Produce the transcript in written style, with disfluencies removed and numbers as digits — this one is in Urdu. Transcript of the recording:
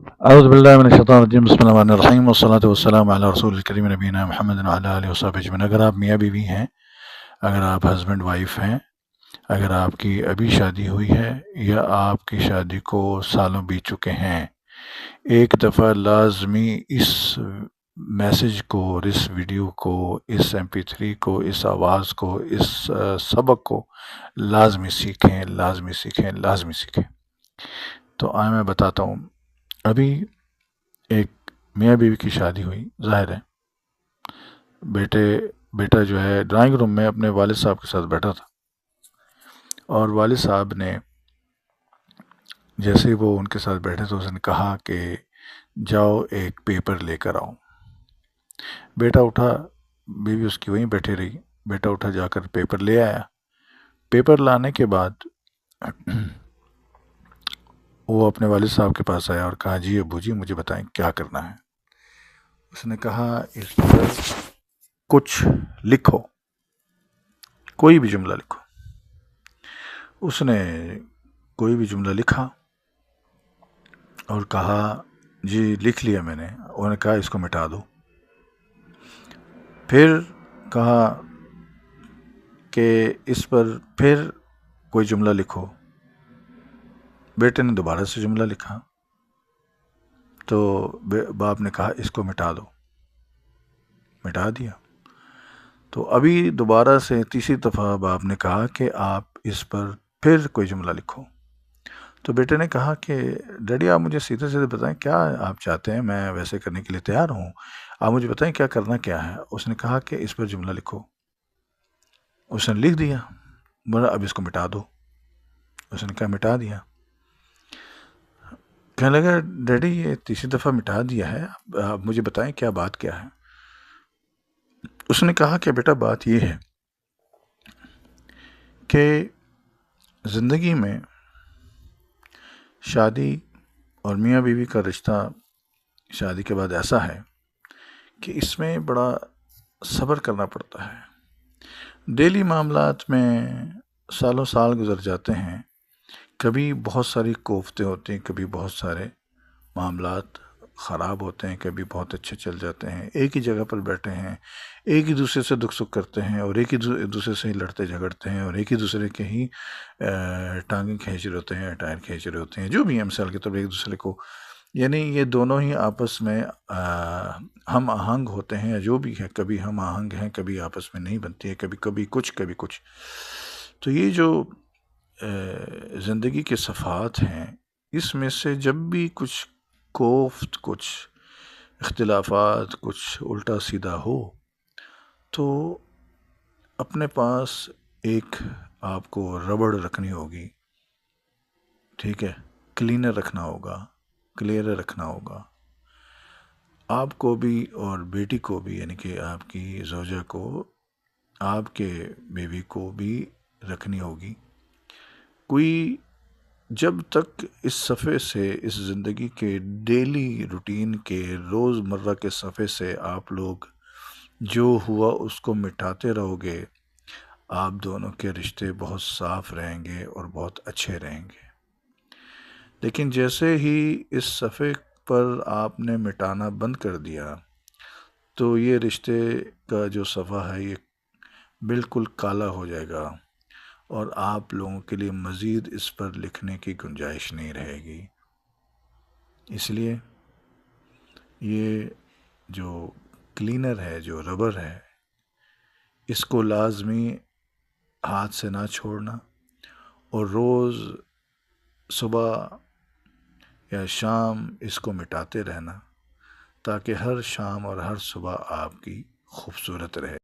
أعوذ بالله من الشیطان الرجیم بسم اللہ الرحمن الرحیم والصلاة والسلام علی رسول الکریم نبینا محمد وعلی آلہ وصحبہ اجمعین۔ اگر آپ میاں بیوی ہیں، اگر آپ ہسبینڈ وائف ہیں، اگر آپ کی ابھی شادی ہوئی ہے یا آپ کی شادی کو سالوں بیت چکے ہیں، ایک دفعہ لازمی اس میسج کو اور اس ویڈیو کو، اس MP3 کو، اس آواز کو، اس سبق کو لازمی سیکھیں، لازمی سیکھیں، لازمی سیکھیں۔ تو آئے میں بتاتا ہوں۔ ابھی ایک میاں بیوی کی شادی ہوئی، ظاہر ہے بیٹا جو ہے ڈرائنگ روم میں اپنے والد صاحب کے ساتھ بیٹھا تھا، اور والد صاحب نے جیسے ہی وہ ان کے ساتھ بیٹھے تو اس نے کہا کہ جاؤ ایک پیپر لے کر آؤ۔ بیٹا اٹھا، بیوی اس کی وہیں بیٹھی رہی، بیٹا اٹھا جا کر پیپر لے آیا۔ پیپر لانے کے بعد وہ اپنے والد صاحب کے پاس آیا اور کہا جی ابو جی مجھے بتائیں کیا کرنا ہے۔ اس نے کہا اس پر کچھ لکھو، کوئی بھی جملہ لکھو۔ اس نے کوئی بھی جملہ لکھا اور کہا جی لکھ لیا میں نے۔ انہوں نے کہا اس کو مٹا دو۔ پھر کہا کہ اس پر پھر کوئی جملہ لکھو۔ بیٹے نے دوبارہ سے جملہ لکھا تو باپ نے کہا اس کو مٹا دو، مٹا دیا۔ تو ابھی دوبارہ سے تیسری دفعہ باپ نے کہا کہ آپ اس پر پھر کوئی جملہ لکھو۔ تو بیٹے نے کہا کہ ڈیڈی آپ مجھے سیدھے سیدھے بتائیں کیا آپ چاہتے ہیں، میں ویسے کرنے کے لیے تیار ہوں، آپ مجھے بتائیں کیا کرنا کیا ہے۔ اس نے کہا کہ اس پر جملہ لکھو۔ اس نے لکھ دیا، بولا اب اس کو مٹا دو۔ اس نے کہا مٹا دیا۔ کہنے لگا ڈیڈی یہ تیسری دفعہ مٹا دیا ہے، آپ مجھے بتائیں کیا بات کیا ہے۔ اس نے کہا کہ بیٹا بات یہ ہے کہ زندگی میں شادی اور میاں بیوی کا رشتہ شادی کے بعد ایسا ہے کہ اس میں بڑا صبر کرنا پڑتا ہے۔ ڈیلی معاملات میں سالوں سال گزر جاتے ہیں، کبھی بہت ساری کوفتیں ہوتے ہیں، کبھی بہت سارے معاملات خراب ہوتے ہیں، کبھی بہت اچھے چل جاتے ہیں، ایک ہی جگہ پر بیٹھے ہیں، ایک ہی دوسرے سے دکھ سکھ کرتے ہیں اور ایک ہی دوسرے سے ہی لڑتے جھگڑتے ہیں اور ایک ہی دوسرے کے ہی ٹانگیں کھینچ رہے ہوتے ہیں، ٹائر کھینچ رہے ہوتے ہیں، جو بھی ہے مثال کے طور پر ایک دوسرے کو، یعنی یہ دونوں ہی آپس میں ہم آہنگ ہوتے ہیں، یا جو بھی ہے کبھی ہم آہنگ ہیں، کبھی آپس میں نہیں بنتی ہے، کبھی کچھ۔ تو یہ جو زندگی کے صفحات ہیں، اس میں سے جب بھی کچھ کوفت، کچھ اختلافات، کچھ الٹا سیدھا ہو تو اپنے پاس ایک آپ کو ربڑ رکھنی ہوگی، ٹھیک ہے، کلینر رکھنا ہوگا، کلیئر رکھنا ہوگا، آپ کو بھی اور بیٹی کو بھی، یعنی کہ آپ کی زوجہ کو، آپ کے بیوی کو بھی رکھنی ہوگی۔ کوئی جب تک اس صفحے سے، اس زندگی کے ڈیلی روٹین کے روز مرہ کے صفحے سے آپ لوگ جو ہوا اس کو مٹاتے رہو گے، آپ دونوں کے رشتے بہت صاف رہیں گے اور بہت اچھے رہیں گے۔ لیکن جیسے ہی اس صفحے پر آپ نے مٹانا بند کر دیا تو یہ رشتے کا جو صفحہ ہے یہ بالکل کالا ہو جائے گا اور آپ لوگوں کے لیے مزید اس پر لکھنے کی گنجائش نہیں رہے گی۔ اس لیے یہ جو کلینر ہے، جو ربر ہے، اس کو لازمی ہاتھ سے نہ چھوڑنا اور روز صبح یا شام اس کو مٹاتے رہنا، تاکہ ہر شام اور ہر صبح آپ کی خوبصورت رہے۔